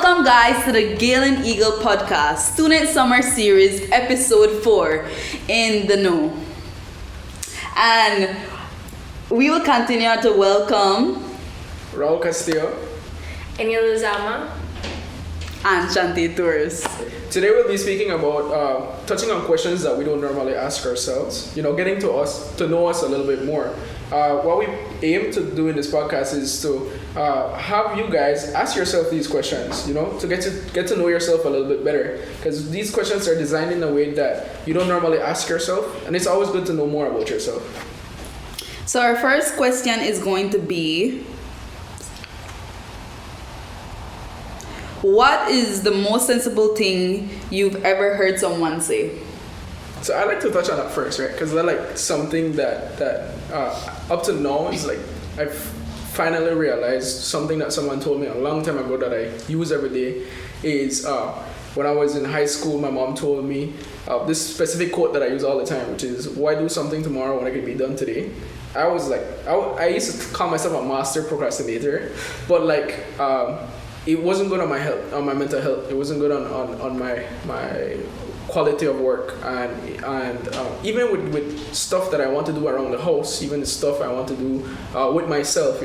Welcome, guys, to the Galen Eagle Podcast, Student Summer Series, Episode 4, In the Know. And we will continue to welcome Raul, Castillo, Enya, Lizama, and Shantay, Torres. Today we'll be speaking about touching on questions that we don't normally ask ourselves. Getting to know us a little bit more. What we aim to do in this podcast is to have you guys ask yourself these questions. To get to know yourself a little bit better, because these questions are designed in a way that you don't normally ask yourself, and it's always good to know more about yourself. So our first question is going to be, what is the most sensible thing you've ever heard someone say? So I like to touch on that first, right? Because that's like something that up to now is like I've finally realized something that someone told me a long time ago that I use every day is when I was in high school, my mom told me this specific quote that I use all the time, which is, "Why do something tomorrow when it can be done today?" I was like, I used to call myself a master procrastinator, but like it wasn't good on my health, on my mental health. It wasn't good on my quality of work, and even with stuff that I want to do around the house, even the stuff I want to do with myself.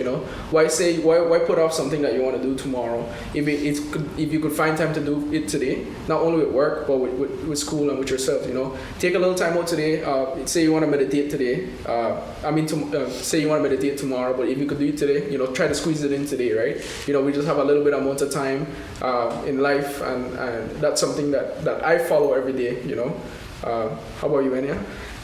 Why put off something that you want to do tomorrow if you could find time to do it today, not only with work but with school and with yourself. Take a little time out today. Say you want to meditate today. Say you want to meditate tomorrow, but if you could do it today, try to squeeze it in today, right? We just have a little bit amount of time in life, and that's something that I follow every day. How about you, Enya?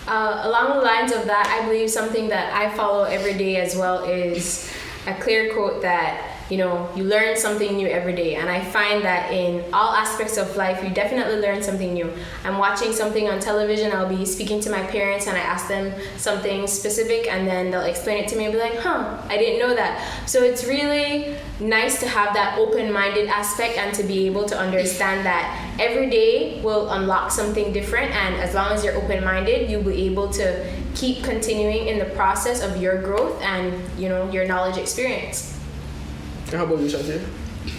Along the lines of that, I believe something that I follow every day as well is a clear quote that, you learn something new every day. And I find that in all aspects of life, you definitely learn something new. I'm watching something on television, I'll be speaking to my parents and I ask them something specific, and then they'll explain it to me and be like, I didn't know that. So it's really nice to have that open-minded aspect and to be able to understand that every day will unlock something different, and as long as you're open-minded, you'll be able to keep continuing in the process of your growth and your knowledge experience. How about you, Shantay?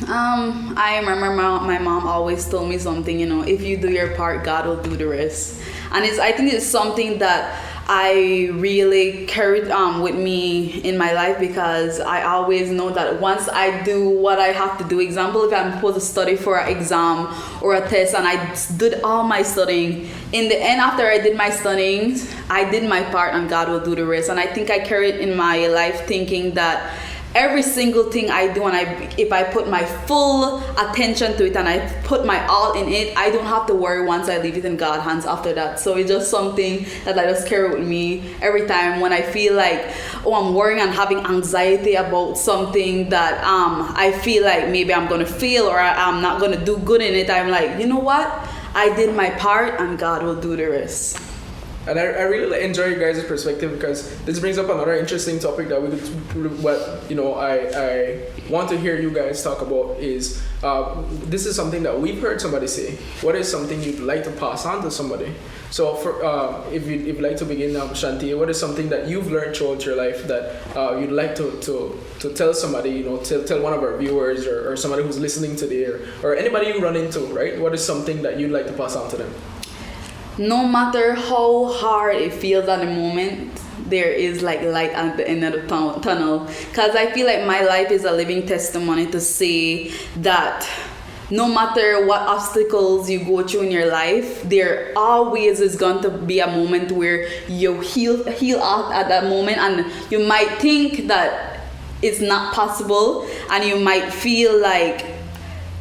I remember my mom always told me something, if you do your part, God will do the rest. And I think it's something that I really carried with me in my life, because I always know that once I do what I have to do, example, if I'm supposed to study for an exam or a test and I did all my studying, in the end, after I did my studying, I did my part and God will do the rest. And I think I carried in my life thinking that every single thing I do, and if I put my full attention to it and I put my all in it, I don't have to worry once I leave it in God's hands after that. So it's just something that I just carry with me every time when I feel like, I'm worrying and having anxiety about something that I feel like maybe I'm going to fail or I'm not going to do good in it. I'm like, you know what? I did my part and God will do the rest. And I really enjoy you guys' perspective, because this brings up another interesting topic that I want to hear you guys talk about is this is something that we've heard somebody say. What is something you'd like to pass on to somebody? So for if you'd like to begin, Shantay, what is something that you've learned throughout your life that you'd like to tell somebody, tell one of our viewers or somebody who's listening today, or anybody you run into, right? What is something that you'd like to pass on to them? No matter how hard it feels at the moment, there is like light at the end of the tunnel. Because I feel like my life is a living testimony to say that no matter what obstacles you go through in your life, there always is going to be a moment where you heal out at that moment, and you might think that it's not possible, and you might feel like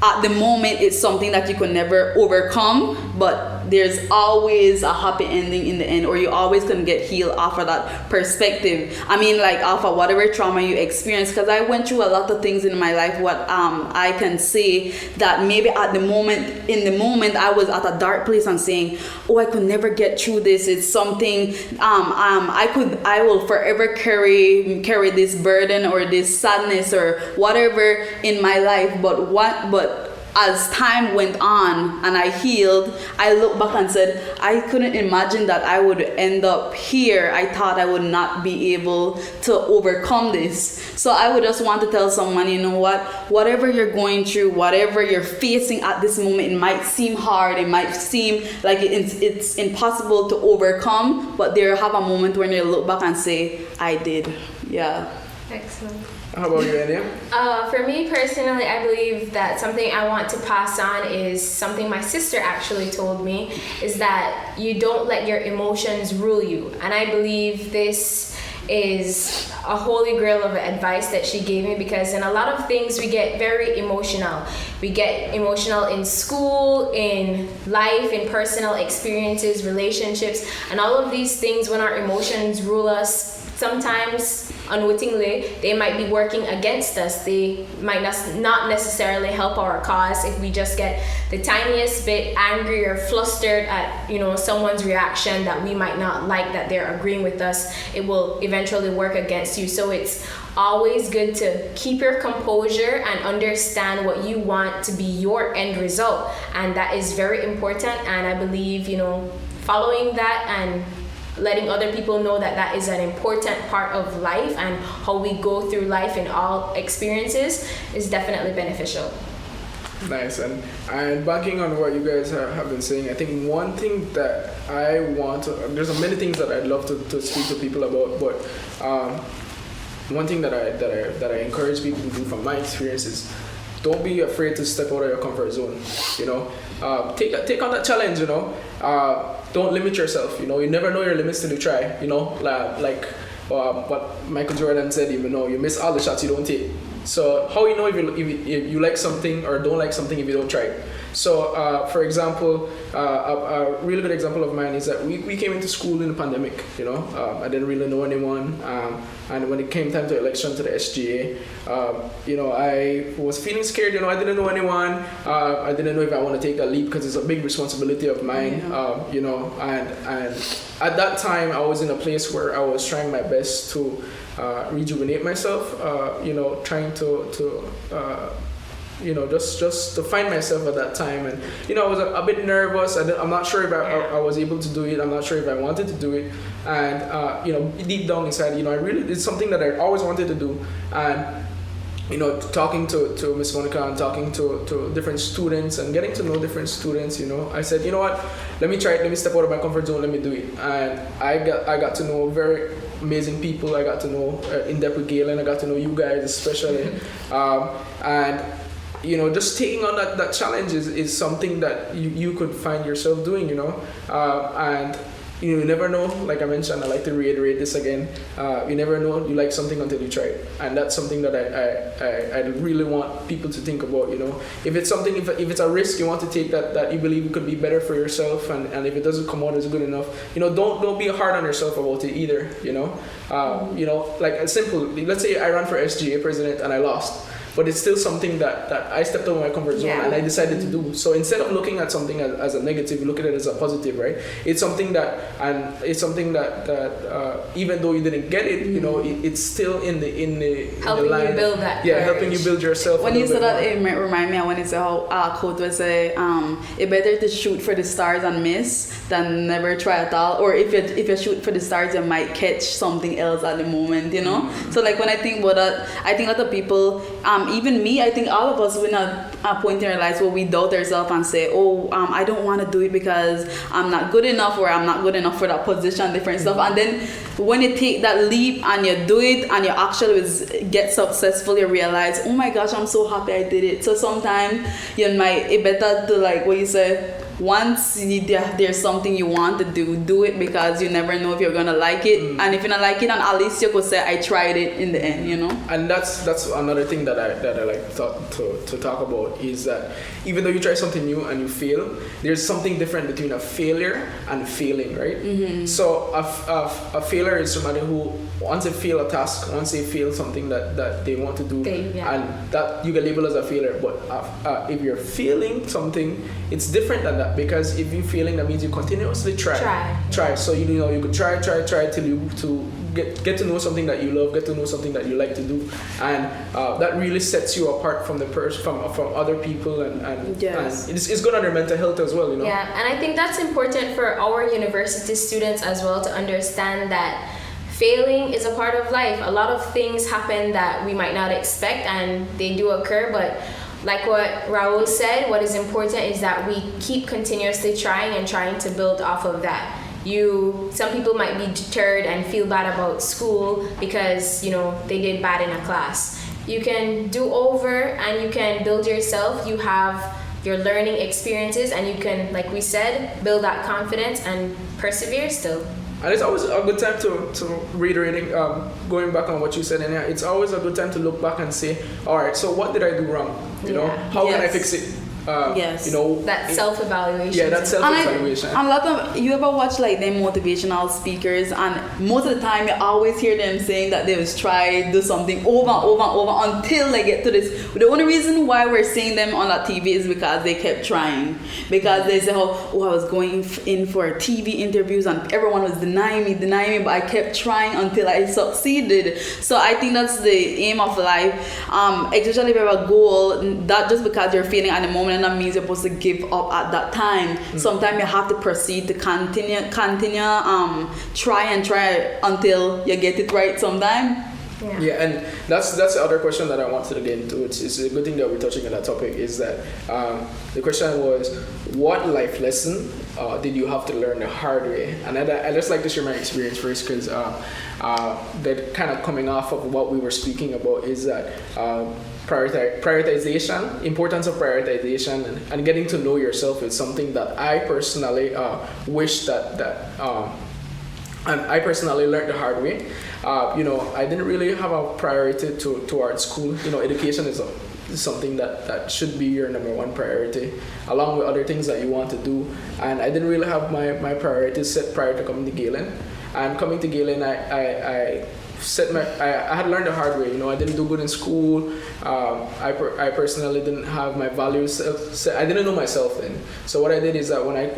at the moment it's something that you could never overcome, but there's always a happy ending in the end, or you always can get healed off of that perspective. Like off of whatever trauma you experience, because I went through a lot of things in my life. What I can say that maybe in the moment I was at a dark place and saying, I could never get through this. It's something I will forever carry this burden or this sadness or whatever in my life. But as time went on and I healed, I looked back and said, I couldn't imagine that I would end up here. I thought I would not be able to overcome this. So I would just want to tell someone, you know what, whatever you're going through, whatever you're facing at this moment, it might seem hard, it might seem like it's impossible to overcome, but there have a moment when you look back and say, I did. Yeah. Excellent. How about you, Enya? For me personally, I believe that something I want to pass on is something my sister actually told me, is that you don't let your emotions rule you. And I believe this is a holy grail of advice that she gave me, because in a lot of things we get very emotional. We get emotional in school, in life, in personal experiences, relationships, and all of these things. When our emotions rule us, sometimes unwittingly they might be working against us. They might not necessarily help our cause. If we just get the tiniest bit angry or flustered at, you know, someone's reaction that we might not like, that they're agreeing with us, it will eventually work against you. So it's always good to keep your composure and understand what you want to be your end result, and that is very important. And I believe, you know, following that and letting other people know that that is an important part of life and how we go through life in all experiences is definitely beneficial. Nice. And banking on what you guys have been saying, I think one thing that I want to, there's many things that I'd love to speak to people about, but one thing that I encourage people to do from my experience is don't be afraid to step out of your comfort zone. You know, take on that challenge. You know, don't limit yourself. You know, you never know your limits till you try. You know, like what Michael Jordan said. You know, you miss all the shots you don't take. So how you know if you like something or don't like something if you don't try it? So for example, a really good example of mine is that we came into school in the pandemic. You know, I didn't really know anyone, and when it came time to election to the SGA, you know, I was feeling scared. You know, I didn't know anyone. I didn't know if I want to take that leap because it's a big responsibility of mine. Yeah. You know, and at that time I was in a place where I was trying my best to rejuvenate myself. You know, trying to you know, just to find myself at that time. And you know, I was a bit nervous. I'm not sure if I was able to do it. I'm not sure if I wanted to do it. And you know, deep down inside, you know, it's something that I always wanted to do. And you know, talking to Miss Monica and talking to different students and getting to know different students, you know, I said, you know what, let me try it. Let me step out of my comfort zone. Let me do it. And I got to know very amazing people. I got to know in depth with Galen. I got to know you guys especially. And you know, just taking on that challenge is something that you could find yourself doing, you know, and you never know. Like I mentioned, I like to reiterate this again. You never know you like something until you try it, and that's something that I really want people to think about. You know, if it's something, if it's a risk you want to take that you believe could be better for yourself, and if it doesn't come out as good enough, you know, don't be hard on yourself about it either. You know, like a simple. Let's say I ran for SGA president and I lost. But it's still something that I stepped out of my comfort zone and I decided to do. So instead of looking at something as a negative, you look at it as a positive, right? It's something that even though you didn't get it, you know, it's still in the helping line. You build that. Yeah, helping you build yourself. When you said that, it remind me of when it's how quote was say, it's better to shoot for the stars and miss than never try at all. Or if you shoot for the stars, you might catch something else at the moment, you know. So like when I think about that, I think a lot of people. Even me, I think all of us will at a point in our lives where we doubt ourselves and say, I don't want to do it because I'm not good enough, or I'm not good enough for that position, different stuff. And then when you take that leap and you do it and you actually get successful, you realize, oh my gosh, I'm so happy I did it. So sometimes it better to, like what you said, once there's something you want to do it, because you never know if you're gonna like it. And if you don't like it, and at least you could say I tried it in the end, you know. And that's another thing that I like to talk about, is that even though you try something new and you fail, there's something different between a failure and failing, right? So a failure is somebody who, once they fail a task, once they fail something that they want to do, and that you get labeled as a failure. But if you're failing something, it's different than that. that, because if you're failing, that means you continuously try. So you know you could try till you to get to know something that you love, get to know something that you like to do, and that really sets you apart from the from other people, and it's good on your mental health as well, you know. Yeah, and I think that's important for our university students as well, to understand that failing is a part of life. A lot of things happen that we might not expect, and they do occur, but like what Raul said, what is important is that we keep continuously trying and trying to build off of that. Some people might be deterred and feel bad about school because, you know, they did bad in a class. You can do over and you can build yourself. You have your learning experiences, and you can, like we said, build that confidence and persevere still. And it's always a good time to reiterating, going back on what you said, Enya, it's always a good time to look back and say, all right, so what did I do wrong? You know, how can I fix it? You know, that self-evaluation. Yeah, that self-evaluation. And a lot of you ever watch like them motivational speakers, and most of the time you always hear them saying that they was try do something over and over and over until they get to this. The only reason why we're seeing them on that TV is because they kept trying. Because they say, oh, I was going in for TV interviews and everyone was denying me, but I kept trying until I succeeded. So I think that's the aim of life. Especially if you have a goal, that just because you're failing at the moment, that means you're supposed to give up at that time. Sometimes you have to proceed to continue try until you get it right sometime. Yeah, and that's the other question that I wanted to get into. It's a good thing that we're touching on that topic, is that the question was, what life lesson did you have to learn the hard way? And I just like to share my experience first, because that kind of coming off of what we were speaking about is that prioritization, importance of prioritization, and getting to know yourself is something that I personally wish that and I personally learned the hard way. You know, I didn't really have a priority towards school. You know, education is something that should be your number one priority, along with other things that you want to do. And I didn't really have my priorities set prior to coming to Galen. And coming to Galen, I had learned the hard way. You know, I didn't do good in school. I personally didn't have my values set. I didn't know myself then. So what I did is that when I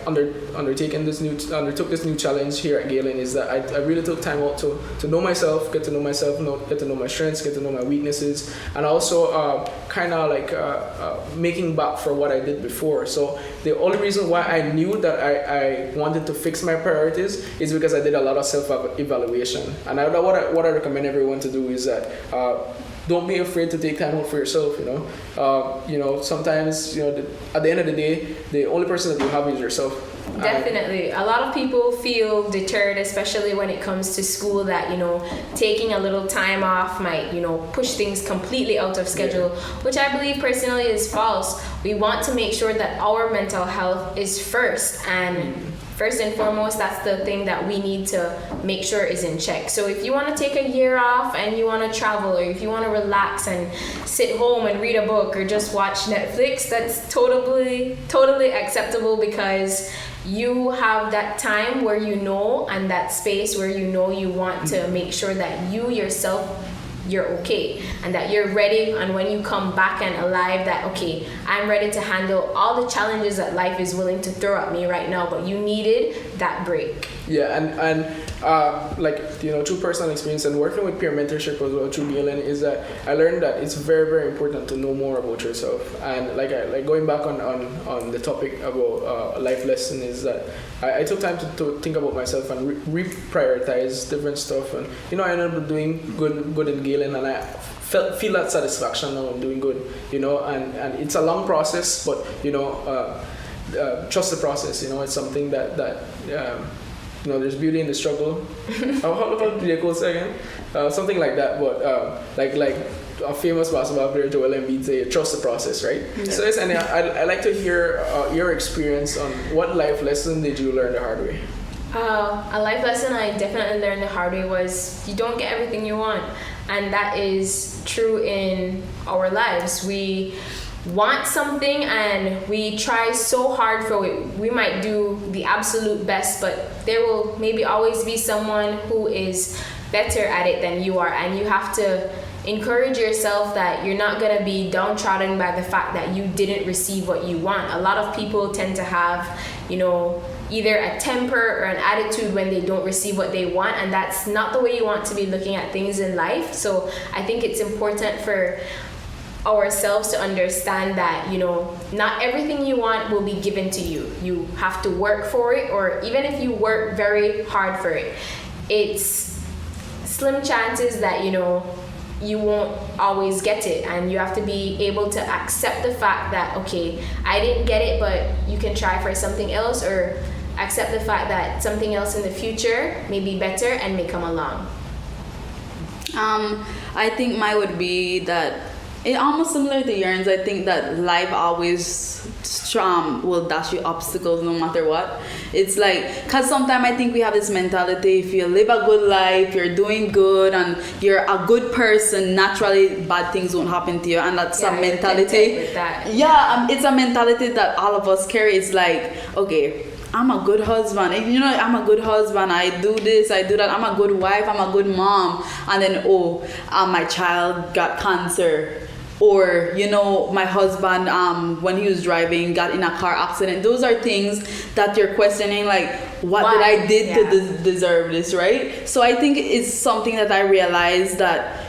undertook this new challenge here at Galen, is that I really took time out to know myself, get to know my strengths, get to know my weaknesses, and also kind of like making back for what I did before. So the only reason why I knew that I wanted to fix my priorities is because I did a lot of self-evaluation. And what I recommend everyone to do is that don't be afraid to take time out for yourself. You know, sometimes, you know, at the end of the day, the only person that you have is yourself. Definitely. A lot of people feel deterred, especially when it comes to school, that, you know, taking a little time off might, you know, push things completely out of schedule, which I believe personally is false. We want to make sure that our mental health is first, and first and foremost, that's the thing that we need to make sure is in check. So if you want to take a year off and you want to travel, or if you want to relax and sit home and read a book or just watch Netflix, that's totally acceptable, because you have that time where you know, and that space where you know you want to make sure that you yourself, you're okay, and that you're ready, and when you come back and alive, that okay, I'm ready to handle all the challenges that life is willing to throw at me right now. But you needed that break. Yeah, and like, you know, through personal experience and working with peer mentorship as well through Galen, is that I learned that it's very, very important to know more about yourself. And like going back on the topic about life lesson, is that I took time to think about myself and reprioritize different stuff. And, you know, I ended up doing good in Galen, and I feel that satisfaction now. I'm doing good, you know, and it's a long process, but, you know, trust the process. You know, it's something that you know, there's beauty in the struggle. How do they call it again? Something like that. But like a famous basketball player, Joel Embiid, say, trust the process, right? Yeah. So yes, and I'd like to hear your experience on what life lesson did you learn the hard way? A life lesson I definitely learned the hard way was you don't get everything you want, and that is true in our lives. We want something and we try so hard for it. We might do the absolute best, but there will maybe always be someone who is better at it than you are, and you have to encourage yourself that you're not going to be downtrodden by the fact that you didn't receive what you want. A lot of people tend to have, either a temper or an attitude when they don't receive what they want, and that's not the way you want to be looking at things in life. So I think it's important for ourselves to understand that not everything you want will be given to you. You have to work for it, or even if you work very hard for it, it's slim chances that you won't always get it, and you have to be able to accept the fact that, okay, I didn't get it, but you can try for something else, or accept the fact that something else in the future may be better and may come along. I think mine would be that it almost similar to yours. I think that life always will dash you obstacles no matter what. It's like, because sometimes I think we have this mentality, if you live a good life, you're doing good, and you're a good person, naturally bad things won't happen to you. And that's a mentality. With that. Yeah, it's a mentality that all of us carry. It's like, okay, I'm a good husband. I'm a good husband. I do this, I do that. I'm a good wife. I'm a good mom. And then, my child got cancer. Or, my husband, when he was driving, got in a car accident. Those are things that you're questioning, like, what did I did to deserve this, right? So I think it's something that I realized that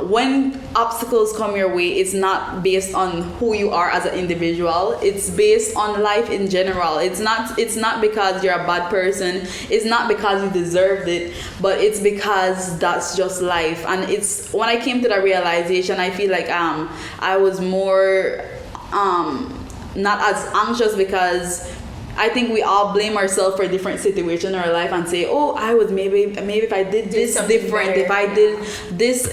when obstacles come your way, it's not based on who you are as an individual. It's based on life in general. It's not because you're a bad person. It's not because you deserved it, but it's because that's just life. And it's when I came to that realization, I feel like I was more not as anxious, because I think we all blame ourselves for different situations in our life and say, I was maybe if I did this different, if I did this,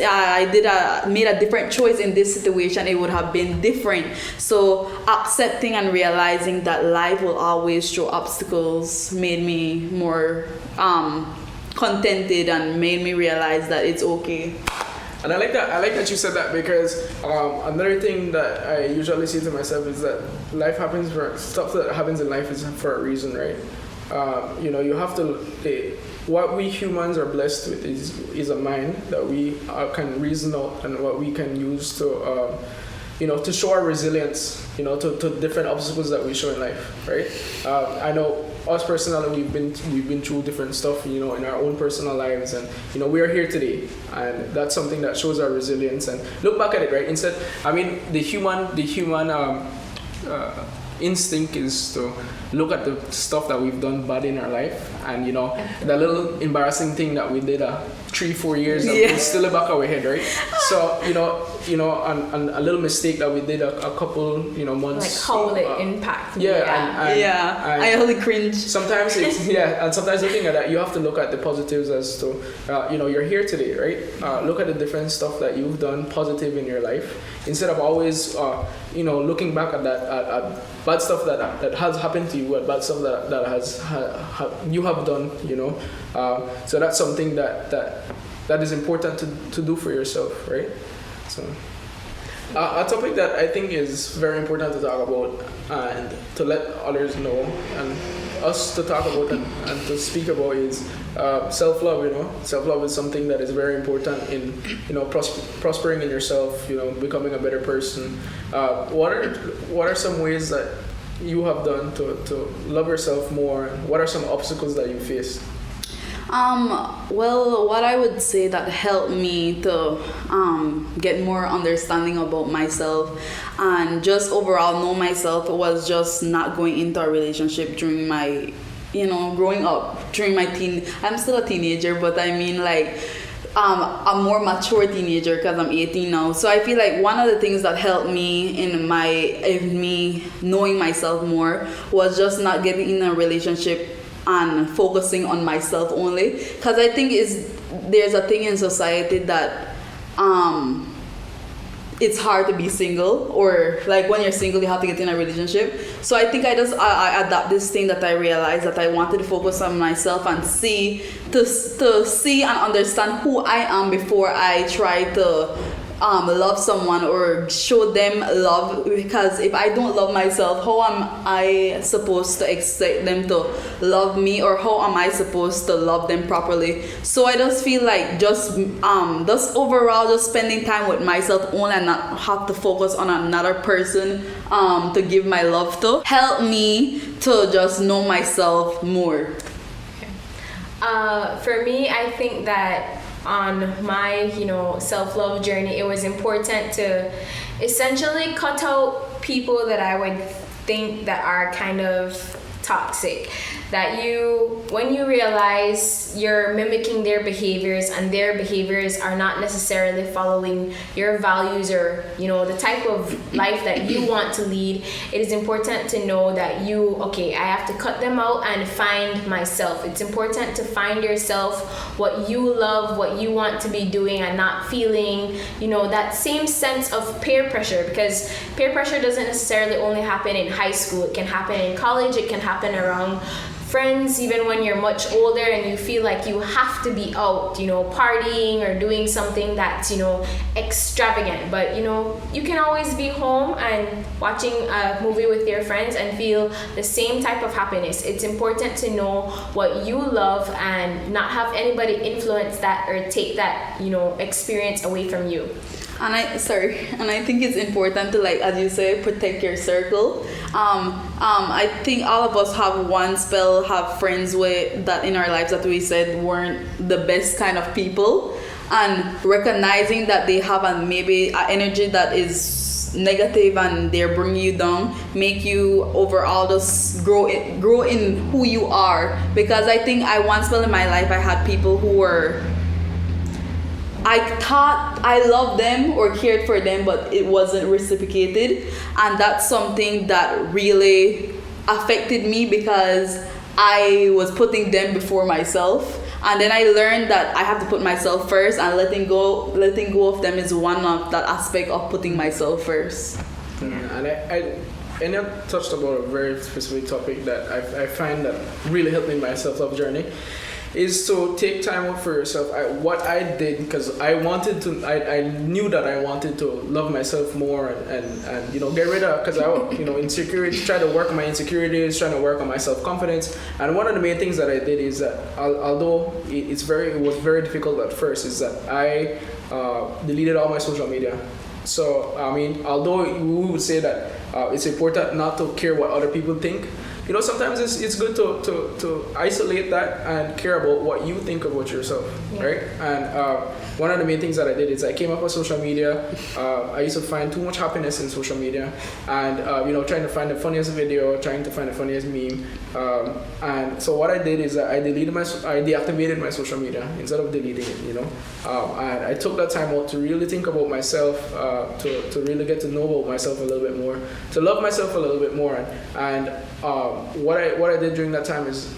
made a different choice in this situation, it would have been different. So accepting and realizing that life will always throw obstacles made me more contented and made me realize that it's okay. And I like that you said that, because another thing that I usually say to myself is that stuff that happens in life is for a reason, right? You have to, what we humans are blessed with is a mind that we can reason out, and what we can use to to show our resilience, to different obstacles that we show in life, right? I know us personally, we've been through different stuff, in our own personal lives, and we are here today, and that's something that shows our resilience. And look back at it, right? Instead, the human instinct is to look at the stuff that we've done bad in our life, and the little embarrassing thing that we did 3-4 years ago, it's still in the back of our head, right? So and a little mistake that we did a couple months, like how will it impact me? I only cringe sometimes. And sometimes looking at that, you have to look at the positives as to you're here today, right? Look at the different stuff that you've done positive in your life, instead of always looking back at that at bad stuff that has happened to you, bad stuff that has you have done, so that's something that is important to do for yourself, right? So a topic that I think is very important to talk about and to let others know, and us to talk about and to speak about, is self-love. Self-love is something that is very important in prospering in yourself, becoming a better person. What are some ways that you have done to love yourself more? What are some obstacles that you faced? Well, what I would say that helped me to get more understanding about myself and just overall know myself was just not going into a relationship during my, growing up, during my I'm still a teenager, but I mean like a more mature teenager, because I'm 18 now. So I feel like one of the things that helped me in me knowing myself more was just not getting in a relationship and focusing on myself only, because I think there's a thing in society that it's hard to be single, or like when you're single you have to get in a relationship. So I think I adapt this thing that I realized that I wanted to focus on myself and see and understand who I am before I try to love someone or show them love, because if I don't love myself, how am I supposed to expect them to love me, or how am I supposed to love them properly? So I just feel like just overall just spending time with myself only and not have to focus on another person to give my love to help me to just know myself more. For me, I think that on my, self-love journey, it was important to essentially cut out people that I would think that are kind of toxic. That when you realize you're mimicking their behaviors and their behaviors are not necessarily following your values or, the type of life that you want to lead, it is important to know that I have to cut them out and find myself. It's important to find yourself, what you love, what you want to be doing, and not feeling, that same sense of peer pressure, because peer pressure doesn't necessarily only happen in high school. It can happen in college, it can happen around friends, even when you're much older and you feel like you have to be out, partying or doing something that's, extravagant. But, you can always be home and watching a movie with your friends and feel the same type of happiness. It's important to know what you love and not have anybody influence that or take that, experience away from you. And I think it's important to, like, as you say, protect your circle. I think all of us have friends with that in our lives that we said weren't the best kind of people, and recognizing that they have maybe an energy that is negative and they're bringing you down, make you overall just grow in who you are. Because I think I once felt in my life I had people who were, I thought I loved them or cared for them, but it wasn't reciprocated. And that's something that really affected me, because I was putting them before myself. And then I learned that I have to put myself first, and letting go of them is one of that aspect of putting myself first. And Enya touched about a very specific topic that I find that really helped me in my self-love journey, is to take time out for yourself. What I did, because I knew that I wanted to love myself more and get rid of, because I insecurity, try to work on my insecurities, trying to work on my self-confidence. And one of the main things that I did is that, although it was very difficult at first, is that I deleted all my social media. So although we would say that it's important not to care what other people think, sometimes it's good to isolate that and care about what you think about yourself, right? And one of the main things that I did is I came up with social media. I used to find too much happiness in social media, and trying to find the funniest video, trying to find the funniest meme. And so what I did is I deactivated my social media instead of deleting it. And I took that time out to really think about myself, to really get to know about myself a little bit more, to love myself a little bit more, and what I did during that time is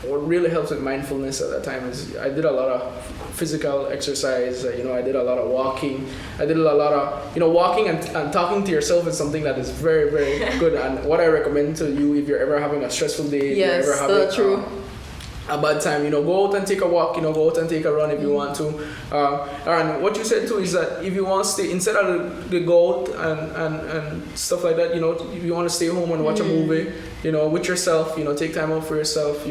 what really helps with mindfulness at that time is I did a lot of physical exercise. I did a lot of walking. I did a lot of walking and talking to yourself is something that is very, very good, and what I recommend to you if you're ever having a stressful day, yes, if you're ever having true. A bad time, go out and take a walk, go out and take a run if you want to. And what you said too is that if you want to stay, instead of the go out and stuff like that, if you want to stay home and watch a movie, with yourself, take time out for yourself,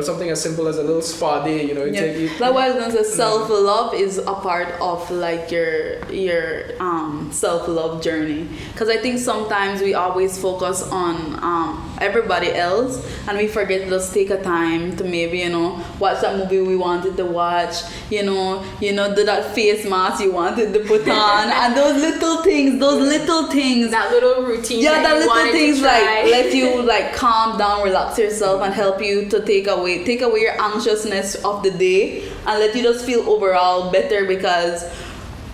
something as simple as a little spa day, Likewise, self-love is a part of like your self-love journey, because I think sometimes we always focus on everybody else and we forget to just take a time to maybe watch that movie we wanted to watch, do that face mask you wanted to put on, and those little things, that little routine, that little things like let you like calm down, relax yourself, and help you to take away your anxiousness of the day and let you just feel overall better. Because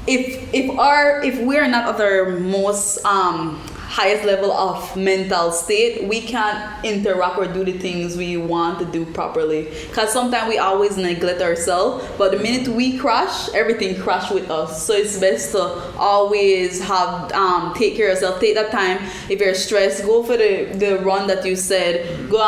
if we're not at our most highest level of mental state, we can't interact or do the things we want to do properly. Because sometimes we always neglect ourselves, but the minute we crash, everything crash with us. So it's best to always have take care of yourself. Take that time. If you're stressed, go for the run that you said. Go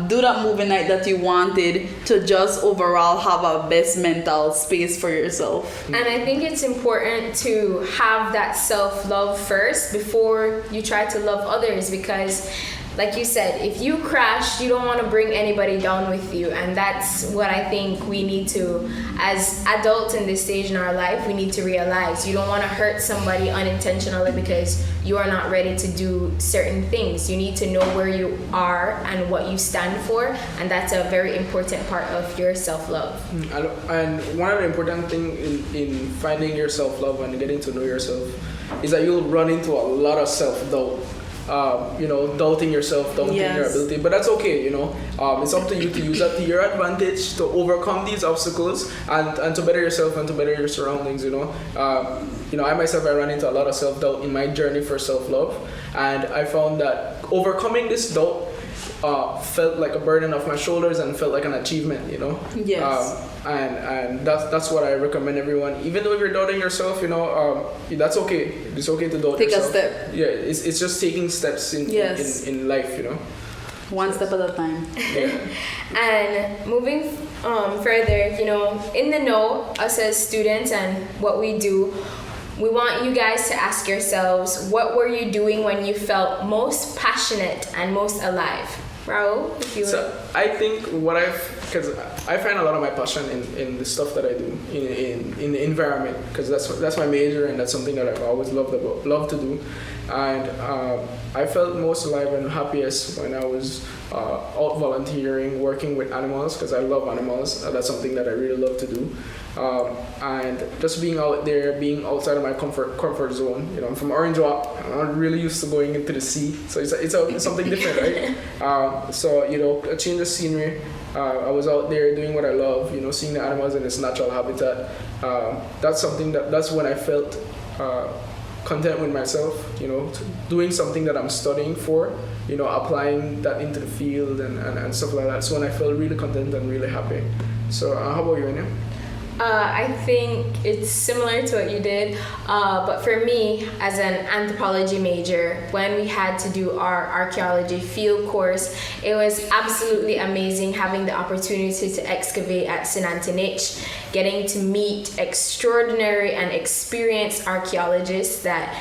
do that movie night that you wanted, to just overall have a best mental space for yourself. And I think it's important to have that self-love first before you try to love others, because like you said, if you crash, you don't want to bring anybody down with you. And that's what I think we need to, as adults in this stage in our life, we need to realize. You don't want to hurt somebody unintentionally because you are not ready to do certain things. You need to know where you are and what you stand for, and that's a very important part of your self-love. And one of the important things in finding your self-love and getting to know yourself is that you'll run into a lot of self-doubt. Doubting yourself, doubting your ability, but that's okay. It's up to you to use that to your advantage to overcome these obstacles and to better yourself and to better your surroundings. I myself, I ran into a lot of self-doubt in my journey for self-love, and I found that overcoming this doubt felt like a burden off my shoulders and felt like an achievement. Yes. And that's what I recommend everyone. Even though if you're doubting yourself, that's okay. It's okay to doubt yourself. Take a step. Yeah, it's just taking steps in life. One step at a time. Yeah. And moving further, in the know, us as students and what we do, we want you guys to ask yourselves, what were you doing when you felt most passionate and most alive? Raul, if you would. So I think because I find a lot of my passion in the stuff that I do in the environment, because that's my major and that's something that I've always loved to do. And I felt most alive and happiest when I was out volunteering, working with animals, because I love animals. That's something that I really love to do. And just being out there, being outside of my comfort zone. I'm from Orange Walk. I'm not really used to going into the sea, so it's something different, right? So a change of scenery. I was out there doing what I love. Seeing the animals in its natural habitat. That's something that's when I felt content with myself. Doing something that I'm studying for. Applying that into the field and stuff like that. So when I felt really content and really happy. So how about you, Enya? I think it's similar to what you did, but for me, as an anthropology major, when we had to do our archaeology field course, it was absolutely amazing having the opportunity to excavate at Sinantinich, getting to meet extraordinary and experienced archaeologists that,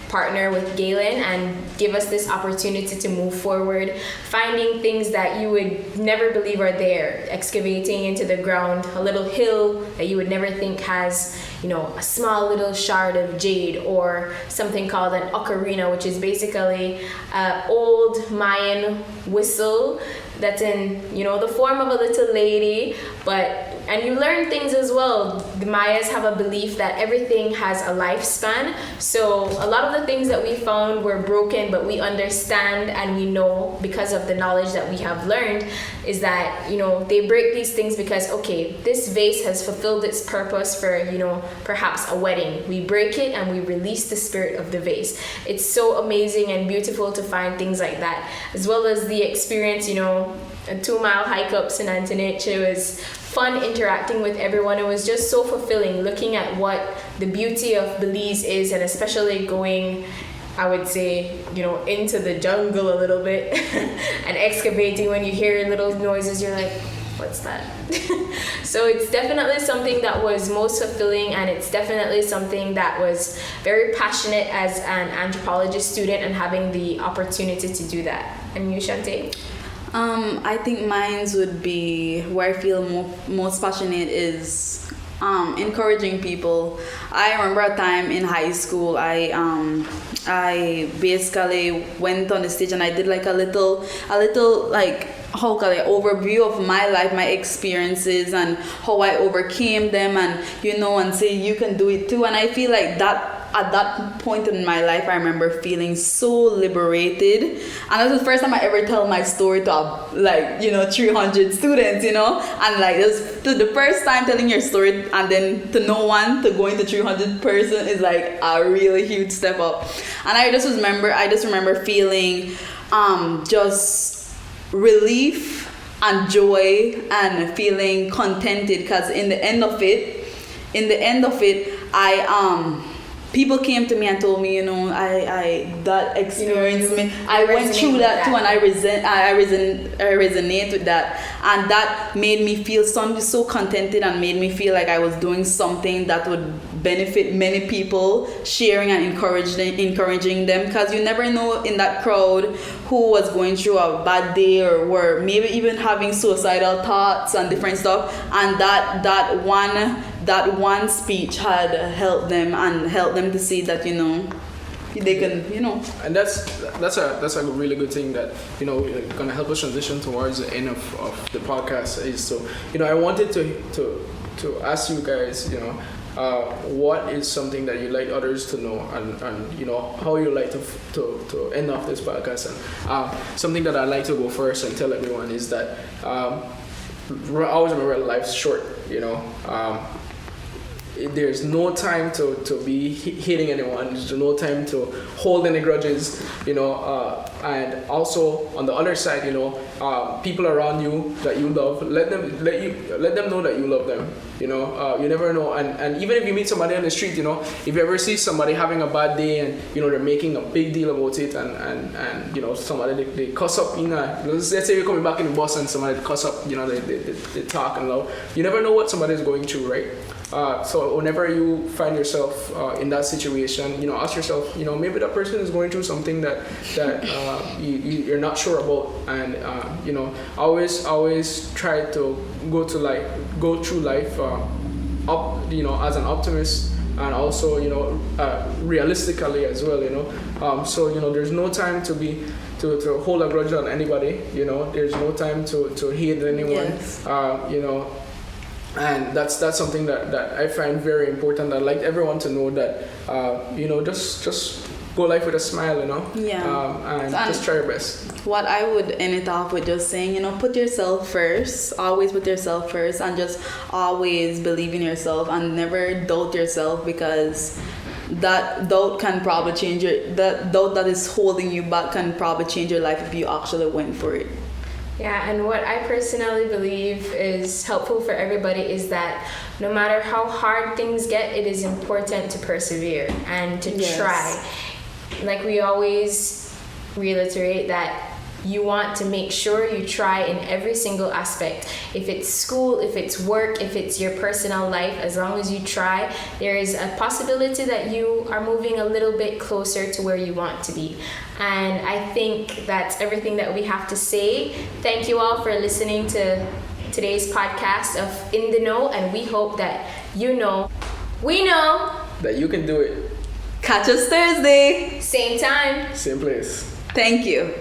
partner with Galen and give us this opportunity to move forward, finding things that you would never believe are there, excavating into the ground a little hill that you would never think has, a small little shard of jade, or something called an ocarina, which is basically an old Mayan whistle that's in, the form of a little lady, and you learn things as well. The Mayas have a belief that everything has a lifespan. So a lot of the things that we found were broken, but we understand and we know because of the knowledge that we have learned is that, they break these things because, okay, this vase has fulfilled its purpose for, perhaps a wedding. We break it and we release the spirit of the vase. It's so amazing and beautiful to find things like that, as well as the experience, a 2-mile hike up Sinantinich. It was fun interacting with everyone. It was just so fulfilling looking at what the beauty of Belize is, and especially going, I would say, into the jungle a little bit and excavating. When you hear little noises, you're like, what's that? So it's definitely something that was most fulfilling, and it's definitely something that was very passionate as an anthropology student and having the opportunity to do that. And you, Shantay? I think mine would be where I feel most passionate is encouraging people. I remember a time in high school I basically went on the stage and I did like a little like overview of my life, my experiences, and how I overcame them, and and say you can do it too. And I feel like that at that point in my life, I remember feeling so liberated. And that was the first time I ever tell my story to 300 students, and like it was the first time telling your story, and then to no one, to going to 300 person is like a really huge step up. And I just remember feeling just relief and joy and feeling contented, because in the end of it, I people came to me and told me, I that experience me. I went through that too, and I resonate with that, and that made me feel so contented, and made me feel like I was doing something that would benefit many people, sharing and encouraging them, because you never know in that crowd who was going through a bad day or were maybe even having suicidal thoughts and different stuff, and that one speech had helped them to see that they can And that's a really good thing that gonna help us transition towards the end of the podcast. Is so I wanted to ask you guys what is something that you like others to know, and how you like to end off this podcast. And something that I like to go first and tell everyone is that always remember life's short. There's no time to be hating anyone. There's no time to hold any grudges, and also on the other side, people around you that you love, let them know that you love them. You never know, and even if you meet somebody on the street, if you ever see somebody having a bad day and they're making a big deal about it, and somebody they cuss up, let's say you're coming back in the bus and somebody cuss up, they talk and loud. You never know what somebody is going through, right? So whenever you find yourself in that situation, ask yourself, maybe that person is going through something that you're not sure about, and always try to go through life as an optimist, and also realistically as well. So there's no time to hold a grudge on anybody. There's no time to hate anyone. Yes. And that's something that I find very important. I'd like everyone to know that just go life with a smile, and just try your best. What I would end it off with just saying, put yourself first, always put yourself first, and just always believe in yourself and never doubt yourself, because that doubt can probably that doubt that is holding you back can probably change your life if you actually went for it. Yeah, and what I personally believe is helpful for everybody is that no matter how hard things get, it is important to persevere and to try. Like we always reiterate that you want to make sure you try in every single aspect. If it's school, if it's work, if it's your personal life, as long as you try, there is a possibility that you are moving a little bit closer to where you want to be. And I think that's everything that we have to say. Thank you all for listening to today's podcast of In the Know, and we hope that we know that you can do it. Catch us Thursday. Same time. Same place. Thank you.